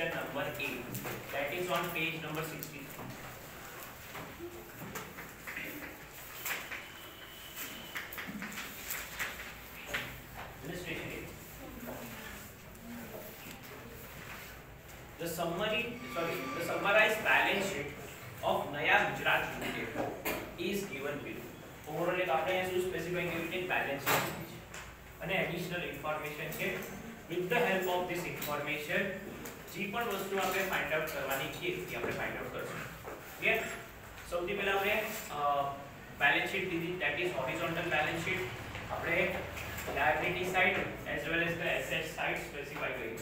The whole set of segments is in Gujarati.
question number 8, that is on page number 63. Illustration 8. The summarized balance sheet of Naya Gujarat Limited is given below. Overall એક આપણે અહીંયા શું સ્પેસિફાઈ કર્યું છે બેલેન્સ શીટ અને એડિશનલ ઇન્ફોર્મેશન છે. with the help of this information જે પણ વસ્તુ આપણે ફાઇન્ડ આઉટ કરવાની છે એ આપણે ફાઇન્ડ આઉટ કરશું. ક્લિયર? સૌથી પહેલા આપણે બેલેન્સ શીટ લીધી, that is horizontal balance sheet. આપણે liability side as well as the asset side specify કરી.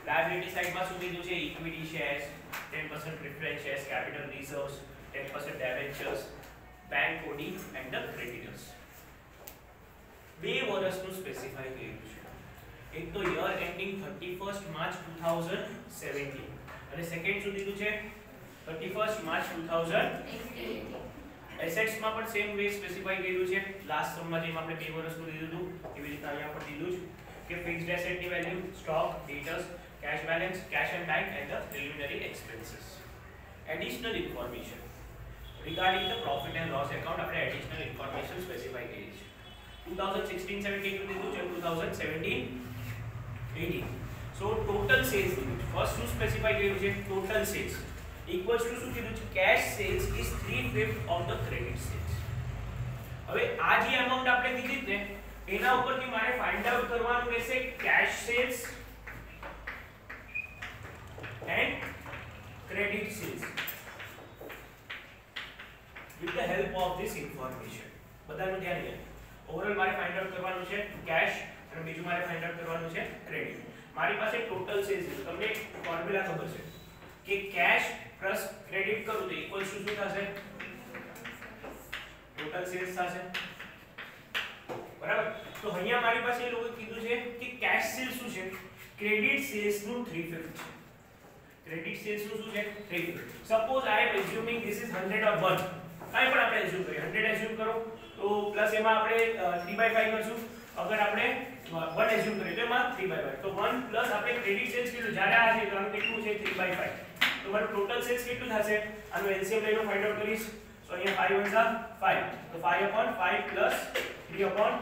liability side માં શું દીધું છે? equity shares, 10% preference shares, capital reserves, 10% debentures, bank OD and the creditors. બે વર્ષનું સ્પેસિફાઈ કર્યું છે. એક તો યર એન્ડિંગ 31st માર્ચ 2017 અને સેકન્ડ શું દીધું છે? 31st March 2018. એસેટ્સ માં પણ સેમ વે સ્પેસિફાઈ કર્યું છે. લાસ્ટ સમ માં જેમ આપણે બે વર્ષનું દીધું હતું એવી રીતે અહીંયા પણ દીધું છે કે ફિક્સ્ડ એસેટ ની value, stock, ડેટર્સ, cash balance, cash and bank and the preliminary expenses. Additional information regarding the profit and loss account આપણે additional information specify કરી છે. 2016-17 નું દીધું છે, 2017-18. so total sales first શું સ્પેસિફાઈ કર્યું છે? total sales equals to શું કીધું છે? cash sales is 3/5 of the credit sales. હવે આ જે અમાઉન્ટ આપણે દીધી છે એના ઉપરથી મારે ફાઇન્ડ આઉટ કરવાનું રહેશે cash sales and credit sales with the help of this information. બધાનું ધ્યાન રાખો. ઓવરઓલ મારે ફાઇન્ડ આઉટ કરવાનું છે કેશ અને બીજું મારે ફાઇન્ડ આઉટ કરવાનું છે ક્રેડિટ. મારી પાસે ટોટલ સેલ્સ છે. તમને ફોર્મ્યુલા ખબર છે કે કેશ પ્લસ ક્રેડિટ કરું તો ઇક્વલ શું થશે? ટોટલ સેલ્સ થશે. બરાબર? તો અહીંયા મારી પાસે એ લોકો કીધું છે કે કેશ સેલ્સ શું છે? ક્રેડિટ સેલ્સ નું 3/5 છે. ક્રેડિટ સેલ્સ નું શું છે? 3/5. Suppose I am assuming this is 100 or 1. કાઈ પણ આપણે એઝ્યુમ કરીએ. 100 એઝ્યુમ કરો તો પ્લસ એમાં આપણે 3/5 કરશું. અગર આપણે 1 એઝ્યુમ કરીએ તો એમાં 3/5. તો 1 પ્લસ આપણે ક્રેડિટ સેલ્સ કેટલું? જ્યારે આ છે તો આનું કેટલું છે? 3/5. તો મારું ટોટલ સેલ્સ કેટલું થશે? આનું એલસીએમ લઈને ફાઇન્ડ આઉટ કરીશ. તો અહીંયા 5 1 5. તો 5/5 plus 3/5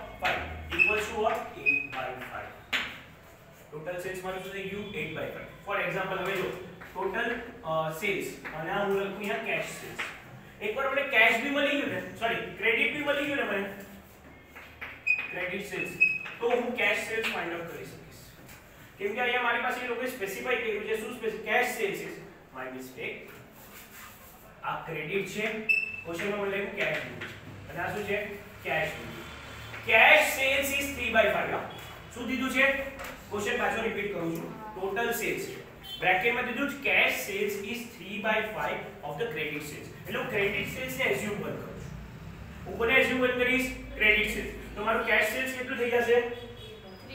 equals to what? 8/5. Total sales મારું શું થઈ ગયું? 8/5. ફોર એક્ઝામ્પલ હવે જો ટોટલ સેલ્સ અને આ હું લખું અહીંયા કેશ સેલ્સ. એકવાર મને કેશ બી મળી ગયું ને, સોરી ક્રેડિટ બી મળી ગયું ને મને ક્રેડિટ સેલ્સ, તો હું કેશ સેલ્સ ફાઇન્ડ આઉટ કરી શકીશ. કેમ કે અહીંયા મારી પાસે એ લોકોએ સ્પેસિફાઈ કર્યું છે શું? Cash sales is my mistake. આ ક્રેડિટ છે, ક્વેશ્ચનમાં મને લખ્યું કેશ અને આ શું છે? કેશ. Cash sales is 3/5. શું દીધું છે? ક્વેશ્ચન પાછો રિપીટ કરું છું. ટોટલ સેલ્સ બ્રેકેટમાં દીધું છે cash sales is 3/5 of the credit sales. એટલે હું ક્રેડિટ સેલ્સ ને એઝ્યુમ બંધ કરું છું. હું કોને એઝ્યુમ બંધ કરીશ? Credit sales. તો મારું કેશ સેલ્સ કેટલું થઈ જશે?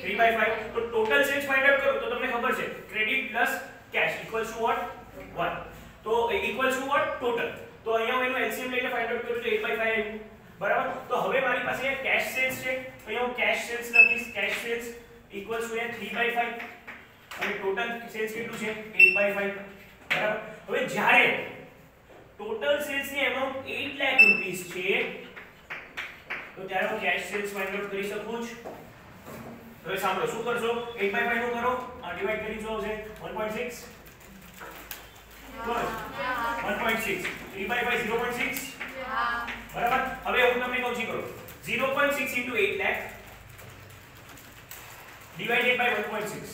3/5. તો ટોટલ સેલ્સ ફાઇન્ડ આઉટ કરો તો તમને ખબર છે credit plus cash equals to what? 1. તો ઇક્વલ્સ ટુ વોટ? ટોટલ. તો અહીંયા હું એનું એલસીએમ લઈને ફાઇન્ડ આઉટ કરું તો 8/5 આવ્યું. બરાબર? તો હવે મારી પાસે અહીંયા કેશ સેલ્સ છે. અહીંયા હું કેશ સેલ્સ લખીશ. કેશ સેલ્સ ઇક્વલ્સ ટુ 3/5 અને ટોટલ સેલ્સ કેટલું છે? 8/5. બરાબર? હવે જ્યારે ટોટલ સેલ્સ ની અમાઉન્ટ 8 લાખ રૂપીસ છે તો ત્યારે હું કેશ સેલ્સ ફાઇન્ડ આઉટ કરી શકું છું. હવે સાંભળો શું કરશો? 8/5 નું કરો, ડિવાઇડ કરી શું આવશે? 1.6. 1.6. 3/5 0.6. બરાબર? હવે હું તમને કહું છું કરો 0.6 into 8 lakh divided by 1.6.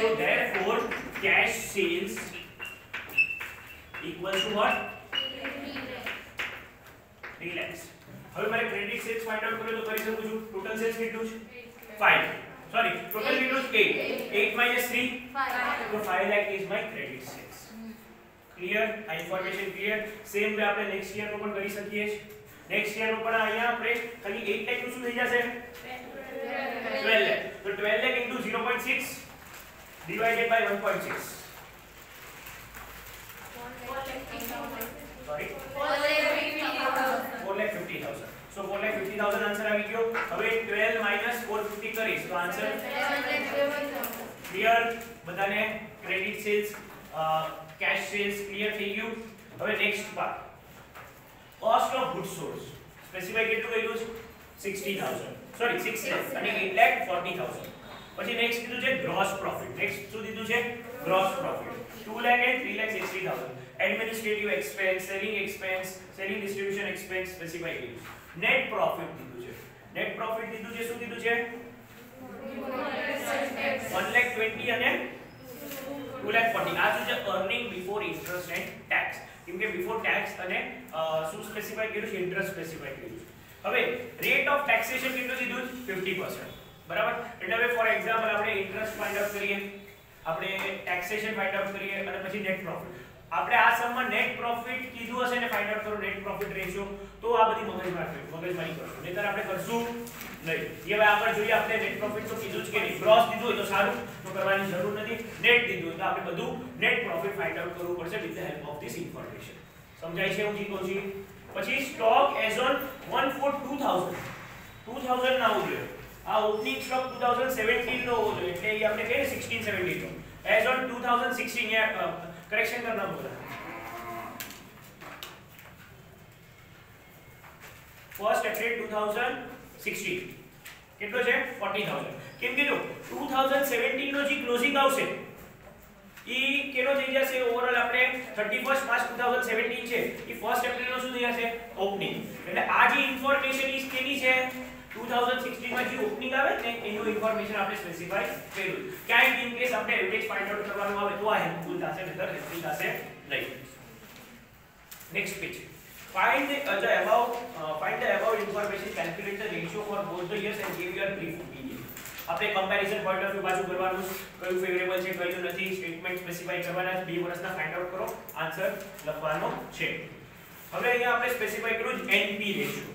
So therefore cash sales equals to what? 3 lakhs. હવે મારે ક્રેડિટ સેલ્સ ફાઇન્ડ આઉટ કરવું તો કરી શકું છું. ટોટલ સેલ્સ કેટલું છે? 5. સોરી ટોટલ કેટલું છે? 8 minus 3 5. તો 5 lakh is my credit sales. Clear? આ ઇન્ફોર્મેશન ક્લિયર? સેમ વે આપણે નેક્સ્ટ યર નો પણ કરી શકીએ છીએ. નેક્સ્ટ યર નો પણ અહીંયા આપણે ખાલી 8 lakh નું શું થઈ જશે? 12 lakh. તો 12 lakh into 0.6 divided by 1.6. Sorry? 4,50,000. So 4,50,000 answer આવી ગયો. હવે 12 minus 450 કરીશ તો આન્સર ક્લિયર બધાને? Credit sales cash sales clear થઈ ગયું. હવે next part cost of goods sold specify કેટલું કર્યું છે? 60000 સોરી 6 લાખ અને 8,40,000. પછી નેક્સ્ટ કીધું છે ગ્રોસ પ્રોફિટ. નેક્સ્ટ શું દીધું છે? Gross profit 2 lakh and 3,60,000. Administrative expense, selling expense, selling distribution expense specify કર્યું છે. નેટ પ્રોફિટ દીધું છે. નેટ પ્રોફિટ દીધું છે શું દીધું છે? 1,20,000 અને 2,40,000. આ શું છે? Earning before interest and tax. કેમ કે બિફોર ટેક્સ અને શું સ્પેસિફાઈ કર્યું છે? ઇન્ટરેસ્ટ સ્પેસિફાઈ કર્યું છે. હવે રેટ ઓફ ટેક્સેશન કેટલું દીધું? 50%. બરાબર. એટલે હવે ફોર એક્ઝામ્પલ આપણે ઇન્ટરેસ્ટ ફાઇન્ડ આઉટ કરીએ, આપણે ટેક્સેશન ફાઇન્ડ આઉટ કરીએ અને પછી નેટ પ્રોફિટ. આપણે આ સમમાં નેટ પ્રોફિટ કીધું હશે ને ફાઇન્ડ આઉટ કરો નેટ પ્રોફિટ રેશિયો, તો આ બધી મગજમારી કરશું, નહીતર આપણે કરશું નહીં. એ હવે આગળ જોઈએ આપણે નેટ પ્રોફિટ તો કીધું જ કે નહીં. ગ્રોસ દીધું હોય તો સારું, તો કરવાની જરૂર નથી. નેટ દીધું હોય તો આપણે બધું નેટ પ્રોફિટ ફાઇન્ડ આઉટ કરવું પડશે with the help of this information. સમજાય છે હું જી કહું છું? પછી સ્ટોક એઝ ઓન 1/4/2000 ના હોવું જોઈએ. આ ઓપનિંગ સ્ટોક 2017 નો હોવો જોઈએ, એટલે એ આપણે કહીએ 16-17 નો. એઝ ઓન 2016 યા करेक्शन करना बोला. फर्स्ट एप्रिल 2016 કેટલો છે? 40,000. કેમ કે જો 2017 નો જે ક્લોઝિંગ આવશે ઈ કેનો થઈ જશે? ઓવરઓલ આપણે 31 માર્ચ 2017 છે ઈ ફર્સ્ટ એપ્રિલ નો શું થઈ જશે? ઓપનિંગ. એટલે આ જે ઇન્ફોર્મેશન ઈ કેની છે? 2016 માં જે ઓપનિંગ આવે ને એનું ઇન્ફોર્મેશન આપણે સ્પેસિફાઈ કર્યું. ક્યાંય ઇન કેસ આપણે એવરેજ ફાઇન્ડ આઉટ કરવાનું આવે તો આ હેલ્પફુલ થશે, નહીતર હેલ્પફુલ થશે નહીં. Next page. Find the above information, calculate the ratio for both the years and give your brief opinion. આપણે કમ્પેરિઝન પોઈન્ટ ઓફ વ્યૂ બાજુ કરવાનું, કયું ફેવરેબલ છે કયું નથી, સ્ટેટમેન્ટ સ્પેસિફાઈ કરવાના, 2 વર્ષના ફાઇન્ડ આઉટ કરો, આન્સર લખવાનો છે. હવે અહીંયા આપણે સ્પેસિફાઈ કર્યું એનપી રેશિયો,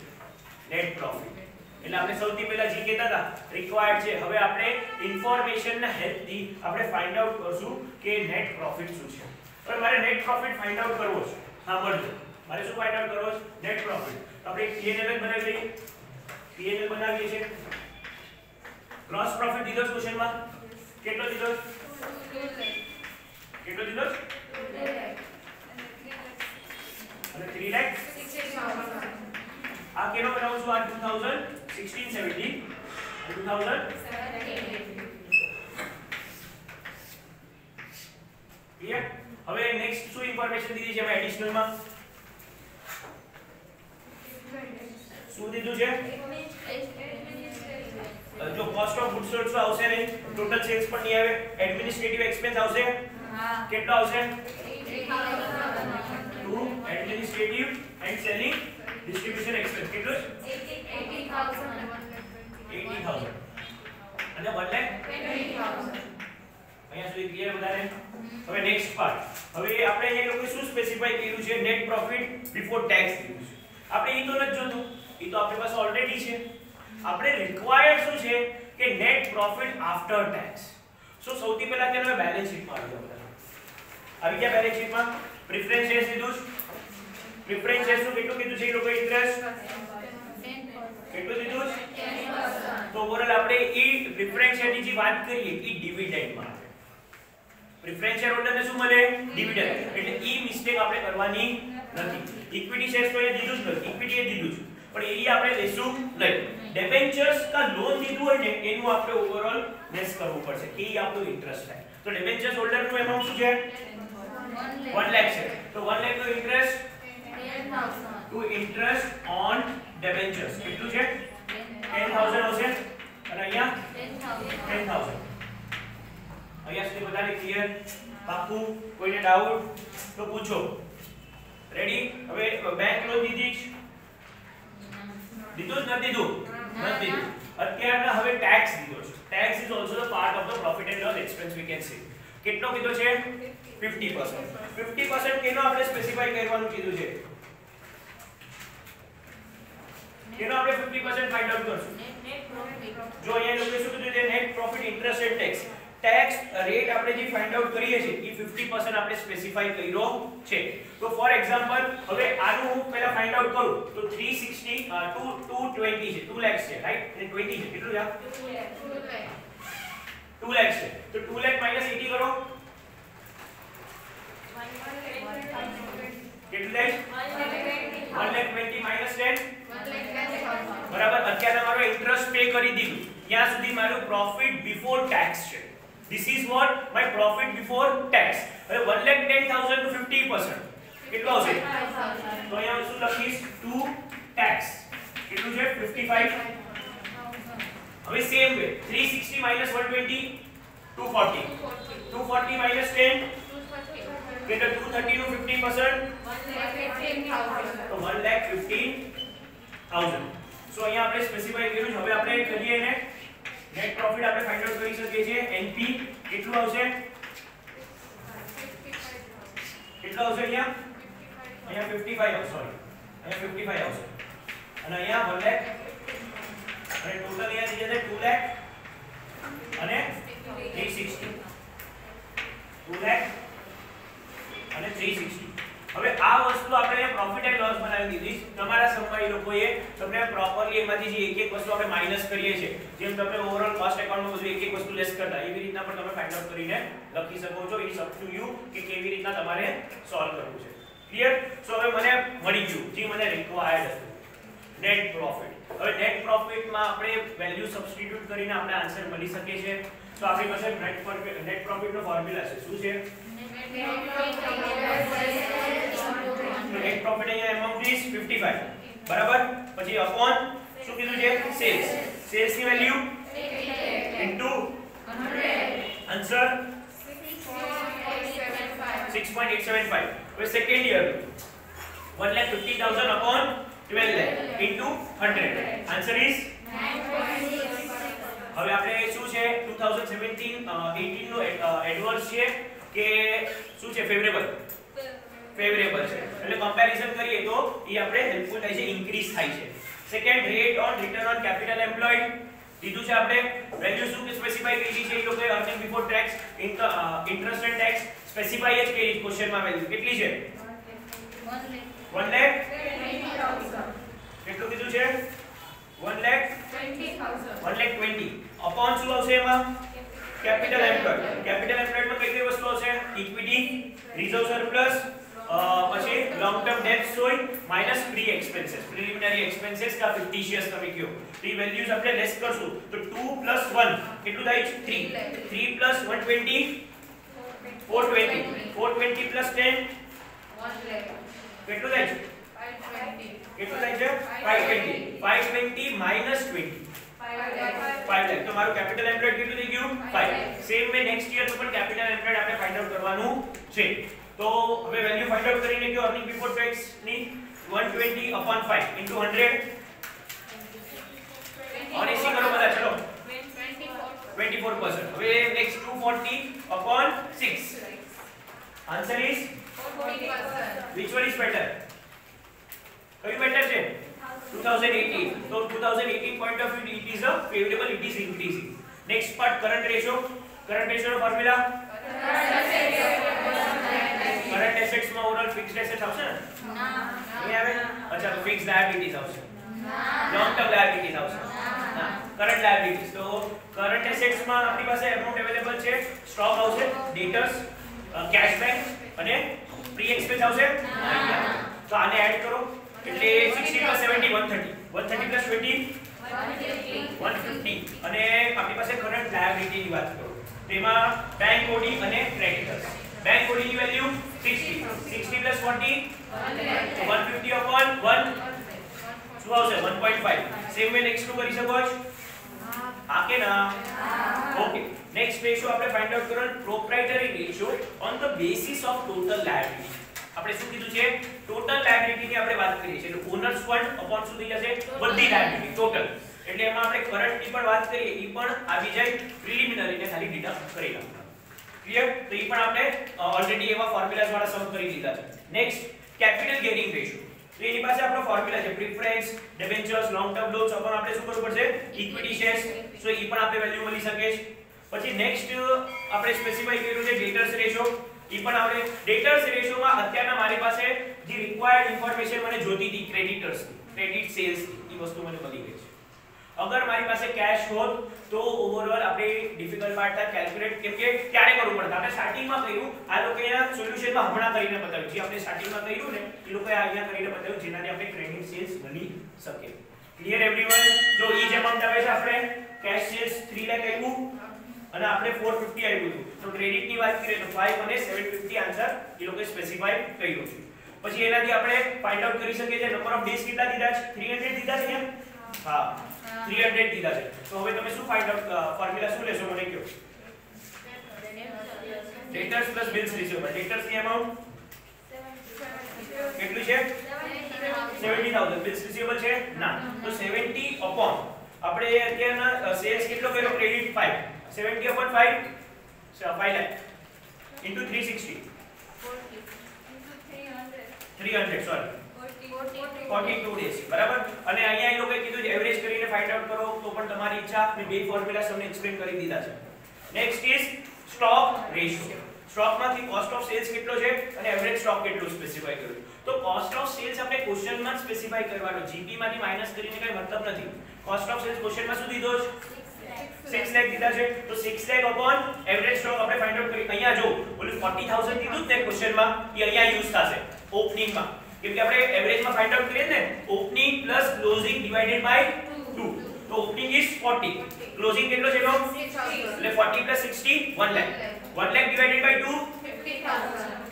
નેટ પ્રોફિટ. એટલે આપણે સૌથી પહેલા જે કહેતા હતા રિક્વાયર્ડ છે, હવે આપણે ઇન્ફોર્મેશનના હેલ્પથી આપણે ફાઇન્ડ આઉટ કરશું કે નેટ પ્રોફિટ શું છે. હવે મારે નેટ પ્રોફિટ ફાઇન્ડ આઉટ કરવો છે. સાંભળજો, મારે શું ફાઇન્ડ આઉટ કરવો છે? Net profit. આપણે P&L બનાવી લઈએ. P&L બનાવીએ છીએ. ગ્રોસ પ્રોફિટ દીધો છે ક્વેશ્ચનમાં. કેટલો દીધો? કેટલો દીધો? 2 લાખ અને 3 લાખ 60,000. આ કેનો બનાવું છું? આ 2016-17 2017. ક્લિયર? હવે નેક્સ્ટ શું ઇન્ફોર્મેશન દીધી છે એમાં એડિશનલ માં? શું દીધું છે? જો કોસ્ટ ઓફ ગુડ્સ સોલ્ડ આવશે નહીં, ટોટલ સેલ્સ પણ નહીં આવે, એડમિનિસ્ટ્રેટિવ એક્સપેન્સ આવશે. હા. કેટલો આવશે? 2 administrative and selling distribution expense કેટલો છે? 80,000 અને 1,20,000. અહીંયા સુધી ક્લિયર બધાને? હવે નેક્સ્ટ પાર્ટ. હવે આપણે અહીંયા લોકો શું સ્પેસિફાઈ કર્યું છે? નેટ પ્રોફિટ બિફોર ટેક્સ દીધું છે. આપણે ઈ તો નથી જોતું, ઈ તો આપણી પાસે ઓલરેડી છે. આપણે રિક્વાયર્ડ શું છે કે નેટ પ્રોફિટ આફ્ટર ટેક્સ. સો સૌથી પહેલા કે બેલેન્સ શીટમાં આવી જાવ. આવી ગયા બેલેન્સ શીટમાં. પ્રિફરન્સ શેર્સ દીધું છે. પ્રિફરન્સ શેર્સ નું કેટલું કીધું છે એ લોકો? ઇન્ટરેસ્ટ કેટલું દીધું છે? 10%. તો ઓવરઓલ આપણે ઈ પ્રિફરન્સ શેરની જે વાત કરીએ ઈ ડિવિડન્ડ માં આવે. પ્રિફરન્સ શેર હોલ્ડરને શું મળે? ડિવિડન્ડ. એટલે ઈ મિસ્ટેક આપણે કરવાની નથી. ઇક્વિટી શેર્સ તો એ દીધું જ નથી, ઇક્વિટી એ દીધું છે, પણ એ આપણે લેશું નહીં. ડેબેન્ચર્સ કા લોન દીધું હોય ને એનું આપણે ઓવરઓલ લેસ કરવું પડશે કે ઈ આપણું ઇન્ટરેસ્ટ થાય. તો ડેબેન્ચર્સ હોલ્ડર નું એમાઉન્ટ શું છે? 1 લાખ છે. તો 1 લાખ નો ઇન્ટરેસ્ટ 10,000 ટુ ઇન્ટરેસ્ટ ઓન ડેબેન્ચર્સ કેટલું છે? 10,000 આવશે. અને અહીંયા 10,000. અહીંયા સુધી બધાને ક્લિયર? બાપુ કોઈને ડાઉટ તો પૂછો. રેડી? હવે બેંક લોન દીધી છે? દીધું જ નથી દીધું? નથી દીધું. અત્યારના હવે ટેક્સ દીધો છે. Tax is also the part of the profit and loss expense we can see. કેટલો કીધો છે? 50%. 50% કેનો આપણે સ્પેસિફાઈ કરવાનું કીધું છે? કેનો આપણે 50% ફાઇન્ડ આઉટ કરશું? Net profit. જો અહીંયા લોકો શું કીધું છે? Net profit interest and tax. Tax rate આપણે જે ફાઇન્ડ આઉટ કરીએ છીએ એ 50% આપણે સ્પેસિફાઈ કર્યો છે. તો ફોર એક્ઝામ્પલ હવે આનું હું પહેલા ફાઇન્ડ આઉટ કરું તો 360 220 છે, 2 લાખ છે, રાઈટ? એટલે 20 છે કેટલું છે? 2 2 લાખ છે તો 2 લાખ માઈનસ 80 કરો કેટલું થાય 120 માઈનસ 10 બરાબર અત્યારે તમારો ઇન્ટરેસ્ટ પે કરી દીધું ત્યાં સુધી મારું પ્રોફિટ બિફોર ટેક્સ છે this is what my profit before tax હવે 1,10,000 નું 50% કેટલું આવશે તો અહીંયા શું લખીશ ટુ ટેક્સ કેટલું છે 55 હવે સેમ વે 360 માઈનસ 120 240 240 માઈનસ 10 કેટલું 230 નું 50% તો 1,15,000 સો અહીંયા આપણે સ્પેસિફાઈ કર્યું છે હવે આપણે કરીએ એને નેટ પ્રોફિટ આપણે ફાઇન્ડ આઉટ કરી શકીએ છીએ એનપી કેટલું આવશે કેટલું આવશે અહીંયા 55 આવશે સોરી અહીંયા 55 આવશે અને અહીંયા 1 લાખ અને ટોટલ અહીંયા થઈ જશે 2 લાખ અને 360 2 લાખ અને 360 હવે આ વસ્તુ આપણે પ્રોફિટ એન્ડ લોસ બનાવી દીધી તમારા સમય લોકોએ તમને પ્રોપરલી એમાંથી જે એક એક વસ્તુ આપણે માઈનસ કરીએ છીએ જેમ તમે ઓવરઓલ કોસ્ટ એકાઉન્ટમાં બધું એક એક વસ્તુ લેસ કરતા એવી રીતના પણ તમે ફાઇન્ડ આઉટ કરીને લખી શકો છો ઇટ્સ અપ ટુ યુ કે કેવી રીતના તમારે સોલ્વ કરવું છે ક્લિયર સો હવે મને મળી ગયું જે મને રિક્વાયર્ડ હતું નેટ પ્રોફિટ હવે નેટ પ્રોફિટમાં આપણે વેલ્યુ સબસ્ટિટ્યુટ કરીને આપણે આન્સર મળી શકે છે તો આપણી પાસે નેટ પ્રોફિટનો ફોર્મ્યુલા છે શું છે નેટ પ્રોફિટ અહીંયા એમાઉન્ટ ઇઝ 55 બરાબર પછી અપોન શું કીધું છે સેલ્સ ની વેલ્યુ ઇન્ટુ 100 આન્સર 6.875 હવે second year 1,50,000 upon 12 lakh into 100 answer is 9.6 હવે આપણે શું છે 2017 18 નો એડવર્સ છે કે શું છે ફેવરેબલ છે એટલે કમ્પેરીઝન કરીએ તો એ આપણે હેલ્પફુલ થાય છે ઇન્ક્રીઝ થાય છે second rate on return on capital employed દીધું છે આપણે વેલ્યુ શું સ્પેસિફાઈ કરી છે એ લોકોએ earning before tax interest and tax specify જ કરી ક્વેશ્ચનમાં વેલ્યુ કેટલી છે 1 લાખ કેટલું કીધું છે 1,20,000 અપોન શું આવશે એમાં કેપિટલ એમ્પ્લોયડ માં કઈ કઈ વસ્તુ આવશે ઇક્વિટી રિઝર્વ સરપ્લસ પછી લોંગ ટર્મ ડેટ્સ હોય માઈનસ પ્રી એક્સપેન્सेस પ્રિલિમિનરી એક્સપેન્सेस કા ફિક્ટિશિયસ તમે કયો તો વેલ્યુઝ આપણે લેસ કરશું તો 2 + 1 કેટલું થાય છે 3 + 120 420 + 10 કેટલું થાય છે 520 minus 20 5 લાખ તો મારું કેપિટલ એમ્પ્લોયડ કેટલું થઈ ગયું 5 સેમ વે નેક્સ્ટ યર નું પણ કેપિટલ એમ્પ્લોયડ આપણે ફાઇન્ડ આઉટ કરવાનું છે તો હવે વેલ્યુ ફાઇન્ડ આઉટ કરીને કે અર્નિંગ બિફોર ટેક્સ ની 120 upon 5 into 100 और इसी करो બધા ચલો 24% હવે next 240 upon 6 answer is 40%. which one is better કયું બેટર છે 2018 so 2018 point of view it is a favorable it is increasing next part current ratio no formula current assets માં ઓવરઓલ ફિક્સ્ડ એસેટ્સ આવશે ને ના નહીં આવે અચ્છા તો ફિક્સ્ડ લાયબિલિટીઝ આવશે લોંગ ટર્મ લાયબિલિટીઝ આવશે ના કરંટ લાયબિલિટીઝ તો કરંટ એસેટ્સ માં આપણી પાસે એમાઉન્ટ અવેલેબલ છે સ્ટોક આવશે ડેટર્સ કેશ બેંક અને પ્રી એક્સપેન્સ આવશે તો આને એડ કરો એટલે 60 + 70 130 130 + 20 150 અને આપણી પાસે કરંટ લાયબિલિટી ની વાત કરો તેમાં બેંક ઓડી અને ક્રેડિટર્સ બેંક ઓડી ની વેલ્યુ 60 + 40 150 upon 1 શું આવશે 1.5 સેમ વે નેક્સ્ટ નું કરી શકો છો આ કે ના ઓકે નેક્સ્ટ રેશિયો આપણે ફાઇન્ડ આઉટ કરવાનું proprietary ratio on the basis of total liability આપણે શું કીધું છે ટોટલ લાયબિલિટી ની આપણે વાત કરીએ છીએ એટલે ઓનર્સ ફંડ અપોન શું થઈ જશે બધી લાયબિલિટી ટોટલ એટલે એમાં આપણે કરંટ ની પણ વાત કરીએ ઈ પણ આવી જાય પ્રિલિમિનરી ને ખાલી ડિડક્ટ કરી નાખવાનું ક્લિયર તો ઈ પણ આપણે ઓલરેડી એવા ફોર્મ્યુલાસ વાળા સમ કરી દીધા છે નેક્સ્ટ કેપિટલ ગેરિંગ રેશિયો તો એની પાસે આપણો ફોર્મ્યુલા છે preference debentures long term loans upon આપણે શું કરવું પડશે ઇક્વિટી શેર્સ સો ઈ પણ આપણે વેલ્યુ મળી શકે છે પછી નેક્સ્ટ આપણે સ્પેસિફાઈ કર્યું છે ડેટર્સ રેશિયો ઈ પણ આપણે ડેટર્સ રેશિયોમાં અત્યારના મારી પાસે જે રિક્વાયર્ડ ઇન્ફોર્મેશન મને જોતી હતી ક્રેડિટર્સ ક્રેડિટ સેલ્સ ઈ વસ્તુ મને મળી ગઈ છે અગર મારી પાસે કેશ હોત તો ઓવરઓલ આપણે ડિફિકલ્ટ પાર્ટ થાય કેલ્ક્યુલેટ, કેમ કે ક્યારે કરવું પડે. આપણે સ્ટાર્ટિંગમાં કર્યું, આ લોકો અહીંયા સોલ્યુશનમાં હમણાં કરીને બતાવ્યું. જે આપણે સ્ટાર્ટિંગમાં કર્યું ને એ લોકોએ અહીંયા કરીને બતાવ્યું, જેનાથી આપણે ક્રેડિટ સેલ્સ બની શકે. Clear everyone? જો ઈ જે અમાઉન્ટ આવે છે આપણે કેશ સેલ્સ 3 લાખ આવ્યું અને આપણે 450 આવ્યું હતું. તો ક્રેડિટ ની વાત કરીએ તો 5 અને 750 આન્સર એ લોકોએ સ્પેસિફાઈ કર્યો છે. પછી એનાથી આપણે ફાઇન્ડ આઉટ કરી શકીએ છીએ નંબર ઓફ ડેઝ કેટલા દીધા છે, 300 દીધા છે ને? હા 300 દીધા છે. તો હવે તમે શું ફાઇન્ડ આઉટ ફોર્મ્યુલા શું લેશો મને કહો. ડેટર્સ પ્લસ બિલ્સ રિસીવેબલ. ડેટર્સ ની અમાઉન્ટ કેટલું છે? 70000. બિલ્સ રિસીવેબલ છે ના, તો 70 અપોન આપણે અત્યારના સેલ્સ કેટલો કર્યો, credit 5, 70 upon 5 lakh into 360 300 sorry 42 days બરાબર. અને અહીંયા એ લોકોએ કીધું એવરેજ કરીને ફાઇન્ડ આઉટ કરો તો પણ તમારી ઈચ્છા. મેં બે ફોર્મ્યુલા તમને એક્સપ્લેન કરી દીધા છે. Next is stock ratio. સ્ટોકમાંથી કોસ્ટ ઓફ સેલ્સ કેટલો છે અને એવરેજ સ્ટોક કેટલું સ્પેસિફાઈ કર્યું. તો કોસ્ટ ઓફ સેલ્સ આપણે ક્વેશ્ચનમાં સ્પેસિફાઈ કરવાનો, જીપી માંથી માઈનસ કરીને કઈ મતલબ નથી. કોસ્ટ ઓફ સેલ્સ ક્વેશ્ચનમાં શું દીધો છે? 6 લાખ દીધા છે. તો 6 લાખ અપોન એવરેજ સ્ટોક આપણે ફાઇન્ડ આઉટ કરી. અહીંયા જો ઓલું 40000 દીધું ને ક્વેશ્ચનમાં, એ અહીંયા યુઝ થશે ઓપનિંગમાં, કેમ કે આપણે એવરેજમાં ફાઇન્ડ આઉટ કરીએ ને opening plus closing divided by 2. તો ઓપનિંગ ઇઝ 40, ક્લોઝિંગ કેટલો છે એનો 60, એટલે 40 plus 60 1 lakh. 1 lakh divided by 2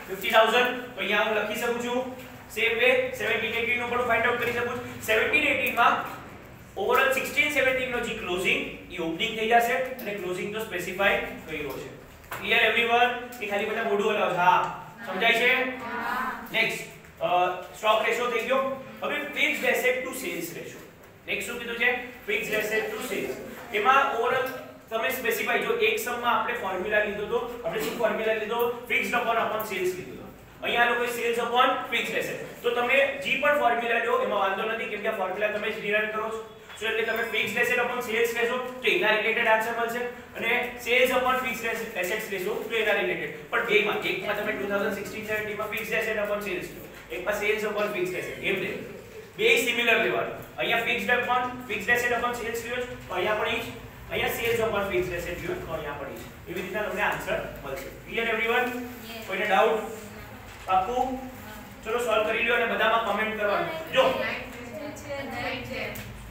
50000. તો અહીંયા હું લખી શકું છું સેમ વે 17 18 નો પણ ફાઇન્ડ આઉટ કરી શકું છું. 17 18 માં ઓવરઓલ 16 17 નો જે ક્લોઝિંગ એ ઓપનિંગ થઈ જશે અને ક્લોઝિંગ તો સ્પેસિફાઈ કર્યો છે. Clear everyone? એ ખાલી બધા મોઢું હલાવો. હા સમજાય છે? હા. નેક્સ્ટ સ્ટોક રેશિયો થઈ ગયો. હવે fixed asset to sales ratio. Next શું કીધું છે? Fixed asset to sales. એમાં ઓવરઓલ તમે સ્પેસિફાઈ, જો એક સમમાં આપણે ફોર્મ્યુલા લીધો તો આપણે શું ફોર્મ્યુલા લીધો? ફિક્સ્ડ અપોન સેલ્સ લીધો તો. અહીંયા લોકોએ સેલ્સ અપોન ફિક્સ્ડ એસેટ. તો તમે જે પણ ફોર્મ્યુલા લો એમાં વાંધો નથી, કેમ કે આ ફોર્મ્યુલા તમે જ ડિરાઇવ કરો છો. સો એટલે તમે ફિક્સ્ડ એસેટ અપોન સેલ્સ લેશો તો એના રિલેટેડ આન્સર મળશે, અને સેલ્સ અપોન ફિક્સ્ડ એસેટ્સ લેશો તો એના રિલેટેડ. પણ બેમાં એકમાં તમે 2016 17 માં ફિક્સ્ડ એસેટ અપોન સેલ્સ લો, એકમાં સેલ્સ અપોન ફિક્સ્ડ એસેટ, એમ લે. બે સિમિલર લેવાનું. અહીંયા ફિક્સ્ડ એસેટ અપોન સેલ્સ લ્યો તો અહીંયા પણ ઈ જ, અહીંયા સેલ્સ અપોન ફિક્સ્ડ એસેટ લ્યો તો અહીંયા પણ ઈ જ. એવી રીતના તમને આન્સર મળશે. Clear everyone? કોઈને ડાઉટ? પાક્કું? ચલો સોલ્વ કરી લ્યો અને બધામાં કમેન્ટ કરવાનું. જો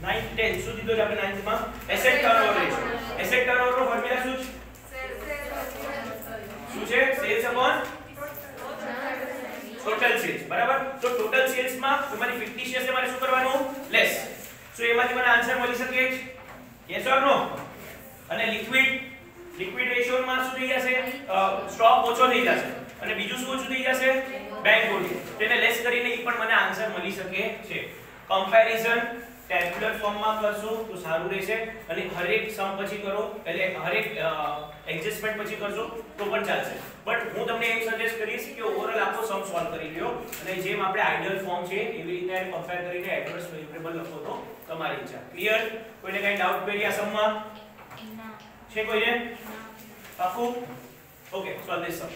9 10 શું દીધો છે આપણે 9th માં? Asset turnover ratio. Asset turnover નો ફોર્મ્યુલા શું છે? શું છે? Sales upon total sales. બરાબર. તો ટોટલ સેલ્સ માં તમારી ફિક્ટિશિયસ તમારે શું કરવાનું? લેસ. સો એમાંથી મને આન્સર મળી શકે છે? યસ ઓર નો? અને લિક્વિડ રેશિયો માં શું થઈ જશે? સ્ટોક ઓછો થઈ જશે. અને બીજું શું ઓછું થઈ જશે? Bank holding. તેને લેસ કરીને ઈ પણ મને આન્સર મળી શકે છે. કમ્પેરિઝન ટેબ્યુલર ફોર્મમાં કરશો તો સારું રહેશે, અને હરેક સમ પછી કરો એટલે હરેક એડજસ્ટમેન્ટ પછી કરશો તો પણ ચાલશે. બટ હું તમને એમ સજેસ્ટ કરીશ કે ઓવરઓલ આખો સમ સોલ્વ કરી લ્યો, અને જેમ આપણે આઇડિયલ ફોર્મ છે એવી રીતે કમ્પેર કરીને એડવર્સ વેરિયેબલ લખો તો તમારી ઈચ્છા. ક્લિયર? કોઈને કઈ ડાઉટ કરી આ સમમાં? છે કોઈને? પાક્કું? Okay, solve this sum.